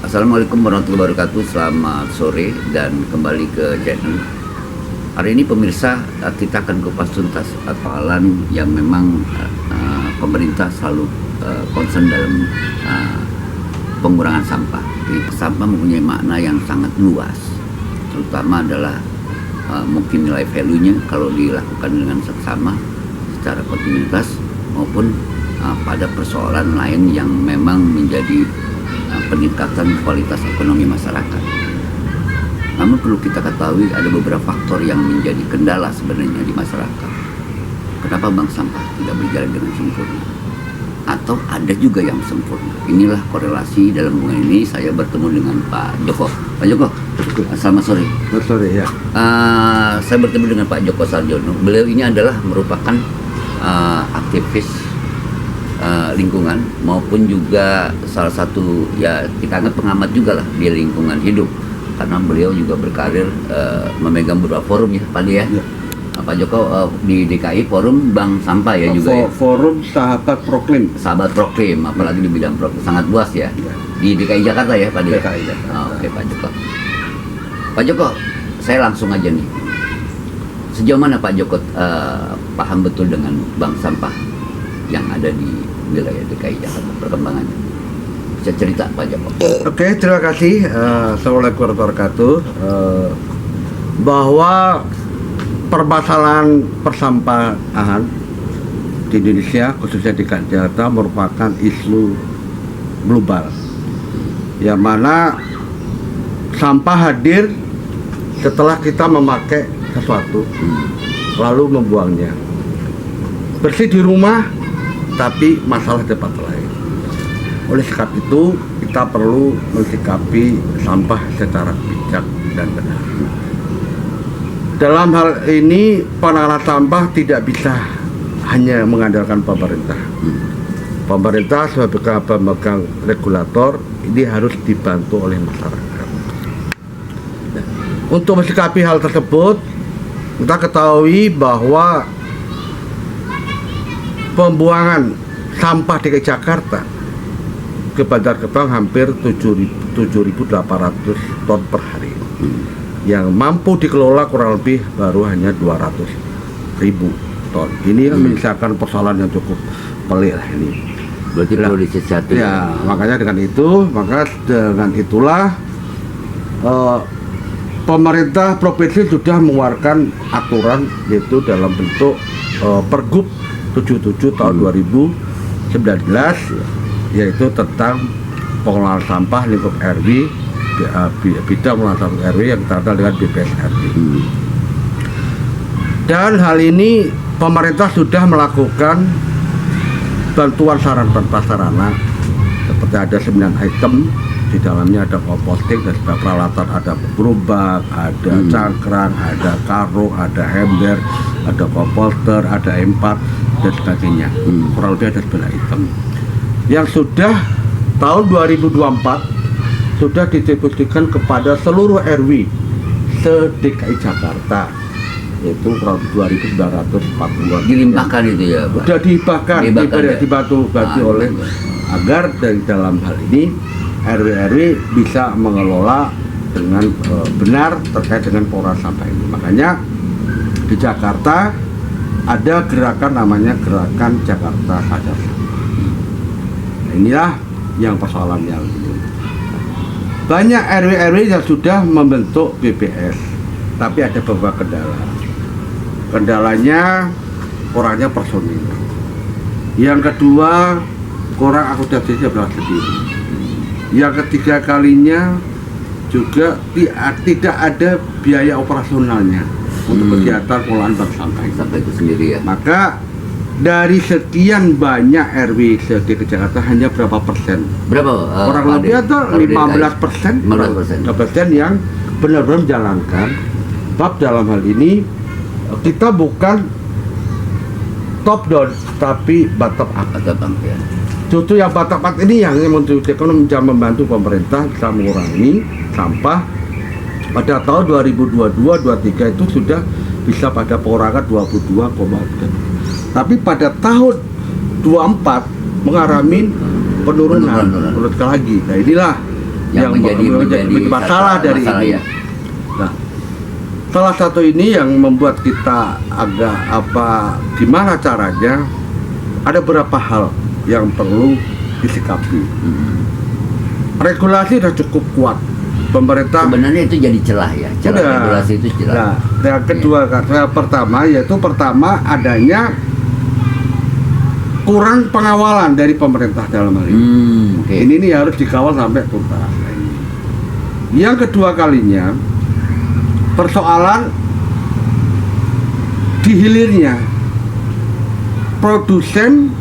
Assalamualaikum warahmatullahi wabarakatuh. Selamat sore dan kembali ke channel. Hari ini pemirsa, kita akan kupas tuntas persoalan yang memang pemerintah selalu concern dalam pengurangan sampah. Jadi, sampah mempunyai makna yang sangat luas, terutama adalah mungkin nilai value-nya kalau dilakukan dengan seksama secara kontinuitas maupun pada persoalan lain yang memang menjadi peningkatan kualitas ekonomi masyarakat. Namun perlu kita ketahui ada beberapa faktor yang menjadi kendala sebenarnya di masyarakat. Kenapa bank sampah tidak berjalan dengan sempurna? Atau ada juga yang sempurna. Inilah korelasi dalam hubungan ini. Saya bertemu dengan Pak Joko. Pak Joko, selamat sore. Selamat sore ya. Saya bertemu dengan Pak Joko Sarjono. Beliau ini adalah merupakan aktivis lingkungan maupun juga salah satu ya kita anggap pengamat juga lah di lingkungan hidup, karena beliau juga berkarir memegang beberapa forum ya Pak ya. Pak Joko di DKI forum bank sampah ya juga ya. Forum Sahabat Proklim. Sahabat Proklim, apalagi di bidang proklim sangat luas ya. Di DKI Jakarta ya Pak ya. DKI Jakarta. Oke Pak Joko. Pak Joko, saya langsung aja nih. Sejauh mana Pak Joko paham betul dengan bank sampah yang ada di wilayah DKI Jakarta perkembangannya? Bisa cerita Pak Joko? Oke, terima kasih. Assalamualaikum warahmatullahi wabarakatuh. Bahwa permasalahan persampahan di Indonesia, khususnya di Jakarta, merupakan isu global, yang mana sampah hadir setelah kita memakai sesuatu lalu membuangnya. Bersih di rumah tapi masalah tempat lain. Oleh sebab itu kita perlu mensikapi sampah secara bijak dan benar. Dalam hal ini penanganan sampah tidak bisa hanya mengandalkan pemerintah. Pemerintah sebagai pemegang regulator ini harus dibantu oleh masyarakat. Untuk mensikapi hal tersebut, kita ketahui bahwa pembuangan sampah DKI Jakarta ke Bantar Gebang hampir 7.800 ton per hari. Yang mampu dikelola kurang lebih baru hanya 200.000 ton. Ini menyisakan persoalan yang cukup pelik ini. Berarti perlu disiasati. Ya, makanya dengan itulah pemerintah provinsi sudah mengeluarkan aturan, yaitu dalam bentuk Pergub 77 tahun 2019, yaitu tentang pengelolaan sampah lingkup RW, bidang pengelolaan sampah RW yang tertera dengan BPS RW. Dan hal ini pemerintah sudah melakukan bantuan sarana dan prasarana, seperti ada 9 item. Di dalamnya ada composting dan sebagainya, peralatan, ada gerobak, ada cangkran, ada karung, ada ember, ada komposter, ada empat dan sebagainya. Kurang lebih ada 9 item yang sudah tahun 2024 sudah didistribusikan kepada seluruh RW se-DKI Jakarta, yaitu kurang lebih 2.940. Dilimpahkan itu ya Pak? Sudah dihibahkan, dibantu oleh agar dari dalam hal ini RW-RW bisa mengelola dengan benar terkait dengan pengelolaan sampah ini. Makanya di Jakarta ada gerakan namanya Gerakan Jakarta Sadar Sampah. Nah, inilah yang persoalannya. Banyak RW-RW yang sudah membentuk BPS, tapi ada beberapa kendala. Kendalanya kurangnya personil. Yang kedua, kurang akuntansinya belas sendiri. Yang ketiga kalinya juga tidak ada biaya operasionalnya untuk kegiatan pengelolaan bank sampah itu sendiri ya. Maka dari sekian banyak RW di Jakarta hanya berapa persen? Berapa? Kurang Pak lebih Ade? atau Kalau di 15%? 15%. Yang benar-benar menjalankan. Sebab dalam hal ini kita bukan top down tapi bottom up. Bottom up, ya. Justru yang bottom up ini yang Menteri Ekonomi bisa membantu pemerintah bisa mengurangi sampah. Pada tahun 2022-23 itu sudah bisa pada pengurangan 22,3. Tapi pada tahun 24 mengalami penurunan lagi. Nah inilah yang menjadi masalah dari ini. Ya. Nah, salah satu ini yang membuat kita agak gimana caranya, ada beberapa hal yang perlu disikapi. Regulasi sudah cukup kuat. Pemerintah sebenarnya itu jadi celah ya, regulasi itu celah. Nah, yang kedua, pertama adanya kurang pengawalan dari pemerintah dalam hal ini. Ini harus dikawal sampai tuntas. Yang kedua kalinya, persoalan di hilirnya, produsen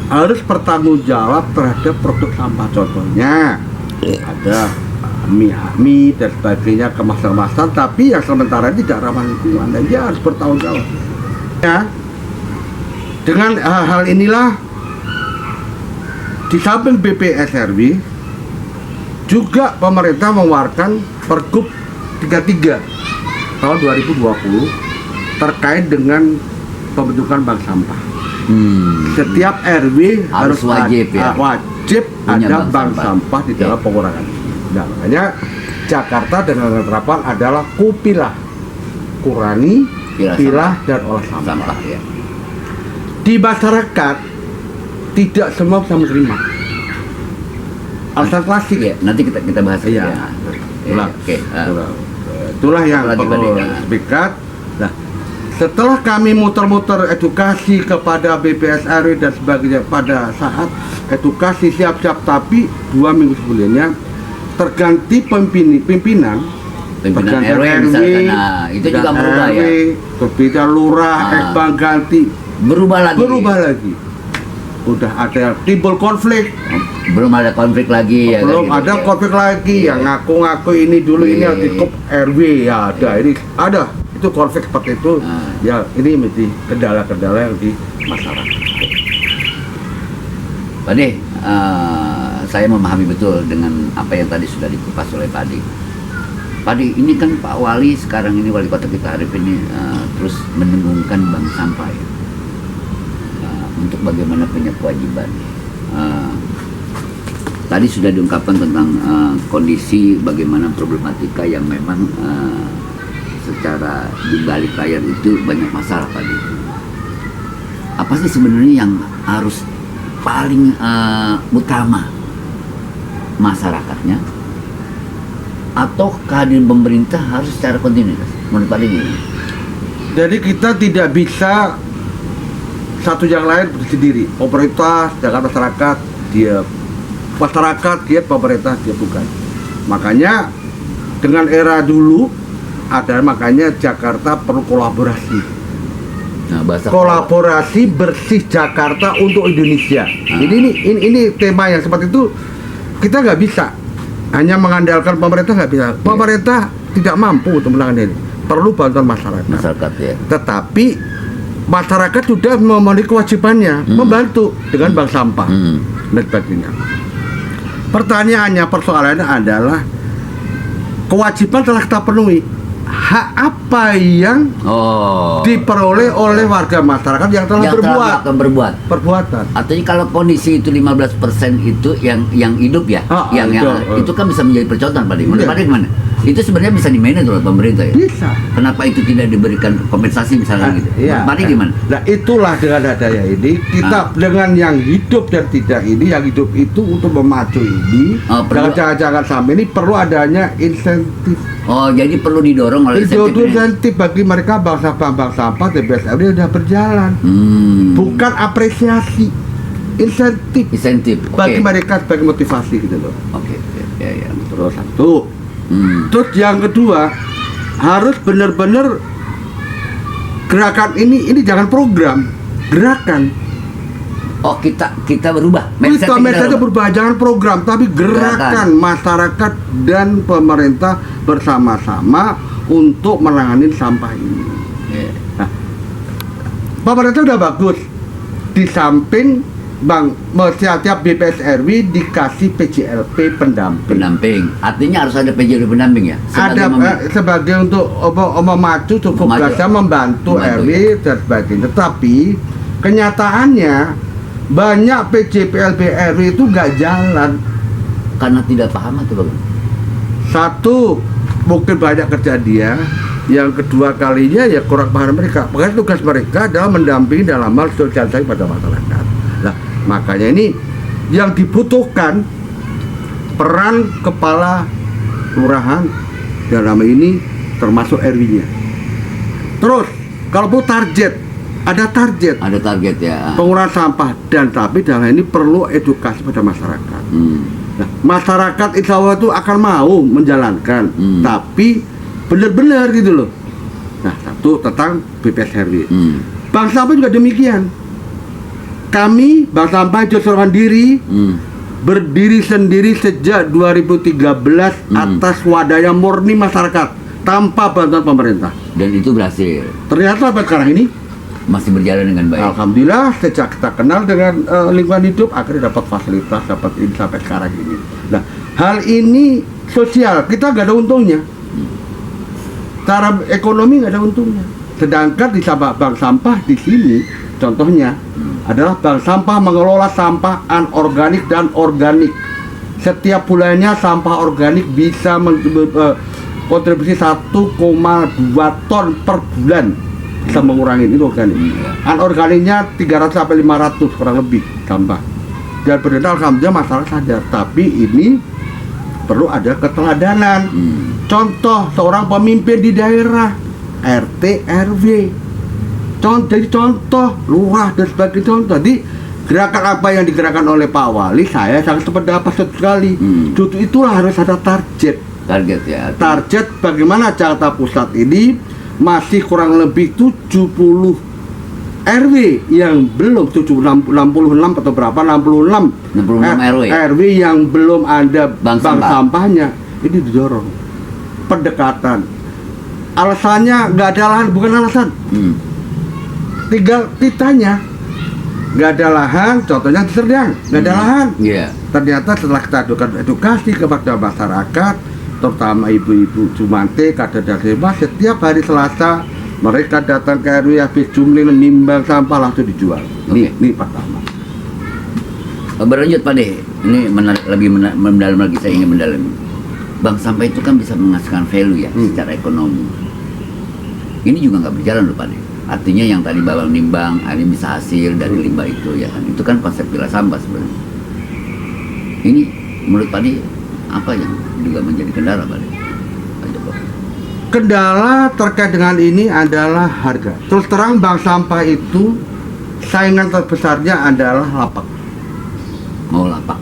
harus bertanggung jawab terhadap produk sampah. Contohnya ada mie dan sebagainya, kemasan-kemasan, tapi yang sementara tidak ramah lingkungan, dan dia harus bertanggung jawab. Ya, dengan hal inilah di samping BPSRW juga pemerintah mengeluarkan Pergub 33 tahun 2020 terkait dengan pembentukan bank sampah. Setiap RW harus wajib wajib ada bank sampah di dalam pengurangan. Nah, makanya Jakarta dengan penerapan adalah kupilah, kurangi, pilah dan olah sampah. Ya. Di masyarakat tidak semua bisa menerima. Alasan klasik ya. Nanti kita bahas ya. Itulah yang perlu disebikat. Nah, setelah kami muter-muter edukasi kepada BPSRW dan sebagainya, pada saat edukasi siap-siap, tapi 2 minggu sebelumnya terganti pimpinan RW misalkan, nah, itu juga berubah ya. Berbeda lurah, bang ganti. Berubah lagi. Udah ada timbul konflik. Belum ada konflik lagi ya. Belum ada konflik lagi. Yang ngaku-ngaku ini dulu ini harus dikup RW ya ada. Ini ada. Itu konflik seperti itu. Ya ini mesti kendala-kendala yang di masyarakat. Pak Ade, saya memahami betul dengan apa yang tadi sudah dikupas oleh Pak Ade. Pak Ade, ini kan Pak Wali sekarang ini, wali kota kita Arif ini terus mendengungkan bank sampah ya. Untuk bagaimana punya kewajiban. Tadi sudah diungkapkan tentang kondisi bagaimana problematika yang memang secara di balik layar itu banyak masalah tadi. Apa sih sebenarnya yang harus paling utama, masyarakatnya atau kehadiran pemerintah harus secara kontinuitas? Menurut Pak Ade? Jadi kita tidak bisa satu yang lain berdiri. Pemerintah dengan masyarakat, dia masyarakat, dia pemerintah, dia bukan. Makanya dengan era dulu ada, makanya Jakarta perlu kolaborasi. Nah, kolaborasi bersih Jakarta untuk Indonesia. Ini tema yang seperti itu. Kita nggak bisa hanya mengandalkan pemerintah, nggak bisa. Pemerintah tidak mampu untuk menangani ini. Perlu bantuan masyarakat ya. Tetapi masyarakat sudah memenuhi kewajibannya membantu dengan bank sampah dan sebagainya. Pertanyaannya, persoalannya adalah kewajiban telah kita penuhi. Hak apa yang diperoleh oleh warga masyarakat yang telah berbuat perbuatan? Artinya kalau kondisi itu 15% itu yang hidup ya, itu kan bisa menjadi percontohan Pak Ade. Menurut Pak Ade gimana? Itu sebenarnya bisa di-manage oleh pemerintah ya? Bisa. Kenapa itu tidak diberikan kompensasi misalnya gitu? Iya. Pak Ade gimana? Nah itulah dengan adanya ini kita dengan yang hidup dan tidak ini, yang hidup itu untuk memacu ini, jangan sampai ini perlu adanya insentif. Oh, jadi perlu didorong oleh insentif bagi mereka bank sampah TBSRW sudah berjalan. Bukan apresiasi, insentif bagi mereka sebagai motivasi gitu loh. Ya. Terus satu. Terus yang kedua, harus benar-benar gerakan ini jangan program, gerakan. Oh, kita berubah. Mindsetnya berubah, jangan program, tapi gerakan masyarakat dan pemerintah bersama-sama untuk menangani sampah ini. Nah, pemerintah udah bagus. Di samping setiap BPS RW dikasih PJLP pendamping. Artinya harus ada PJLP pendamping ya? Sebagai untuk memacu tugasnya membantu RW dan sebagainya. Tetapi kenyataannya banyak PJPLP RW itu nggak jalan karena tidak paham atau bagaimana? Satu, mungkin banyak kerja dia. Yang kedua kalinya ya kurang paham mereka. Makanya tugas mereka adalah mendampingi dalam hal sosialisasi pada masyarakat. Nah, makanya ini yang dibutuhkan peran kepala kelurahan dalam ini termasuk RW-nya. Terus kalau perlu ada target ya, pengurangan sampah, dan tapi dalam ini perlu edukasi pada masyarakat. Nah, masyarakat insya Allah itu akan mau menjalankan, tapi benar-benar gitu loh. Nah, satu tentang BPS RW. Bank sampah juga demikian. Kami Bank Sampah Josor Mandiri berdiri sendiri sejak 2013 atas wadahnya murni masyarakat tanpa bantuan pemerintah. Dan itu berhasil. Ternyata sampai sekarang ini masih berjalan dengan baik. Alhamdulillah, sejak kita kenal dengan lingkungan hidup, akhirnya dapat fasilitas, dapat ini sampai sekarang ini. Nah, hal ini sosial, kita nggak ada untungnya. Cara ekonomi nggak ada untungnya. Sedangkan di bank sampah di sini, contohnya adalah bank sampah mengelola sampah anorganik dan organik. Setiap bulannya sampah organik bisa kontribusi 1,2 ton per bulan. Bisa mengurangi itu organik. Anorganiknya 300 sampai 500 kurang lebih sampah. Dan benar alhamdulillah masyarakat sadar. Tapi ini perlu ada keteladanan. Contoh seorang pemimpin di daerah, RT, RW. Jadi contoh lurah dan sebagai contoh. Jadi gerakan apa yang digerakkan oleh Pak Wali, saya sangat sependapat sekali. Justru itulah harus ada target ya. Target bagaimana Jakarta Pusat ini masih kurang lebih 70 RW yang belum 66 atau berapa 66 RW yang belum ada bank sampahnya. Ini didorong pendekatan. Alasannya nggak ada lahan, bukan alasan. Tinggal kitanya nggak ada lahan, contohnya di Serdang nggak ada lahan. Ternyata setelah kita edukasi kepada masyarakat, terutama ibu-ibu Jumante, kader dan hebat, setiap hari Selasa mereka datang ke RW habis jumlah menimbang sampah langsung dijual. Ini pertama. Berlanjut Pak De, ini lebih mendalam lagi, saya ingin mendalami. Bank sampah itu kan bisa menghasilkan value ya secara ekonomi. Ini juga nggak berjalan loh Pak De. Artinya yang tadi babang nimbang, ini bisa hasil dari limbah itu ya kan. Itu kan konsep pilah sampah sebenarnya. Ini menurut Pak De apa yang juga menjadi kendala Pak? Kendala terkait dengan ini adalah harga. Terus terang bank sampah itu saingan terbesarnya adalah lapak. Mau lapak.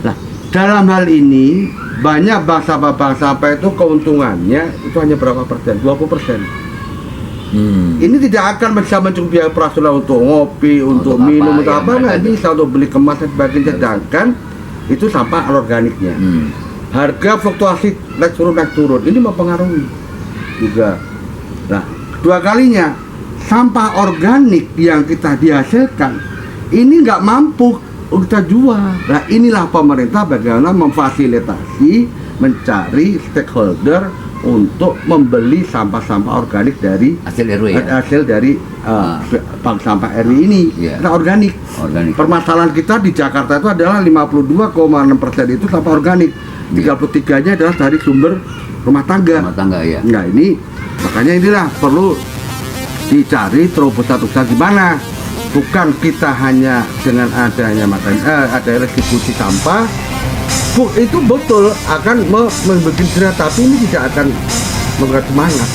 Nah, dalam hal ini banyak bank sampah itu keuntungannya itu hanya berapa persen? 20%. Ini tidak akan bisa mencukupi biaya operasional untuk ngopi, untuk minum, untuk apa nggak bisa, untuk beli kemas dan sebagainya. Sedangkan itu sampah anorganiknya. Harga fluktuasi naik turun ini mempengaruhi juga. Nah, kedua kalinya sampah organik yang kita dihasilkan ini nggak mampu kita jual. Nah, inilah pemerintah bagaimana memfasilitasi, mencari stakeholder untuk membeli sampah-sampah organik dari hasil dari bank sampah RW ini. Nah, organik. Permasalahan kita di Jakarta itu adalah 52,6% itu sampah organik. 33-nya adalah dari sumber rumah tangga ya. Nah, ini makanya inilah perlu dicari terobosan-terobosan gimana. Bukan kita hanya dengan adanya ada distribusi sampah itu betul akan membuat jerat, tapi ini tidak akan memberikan semangat.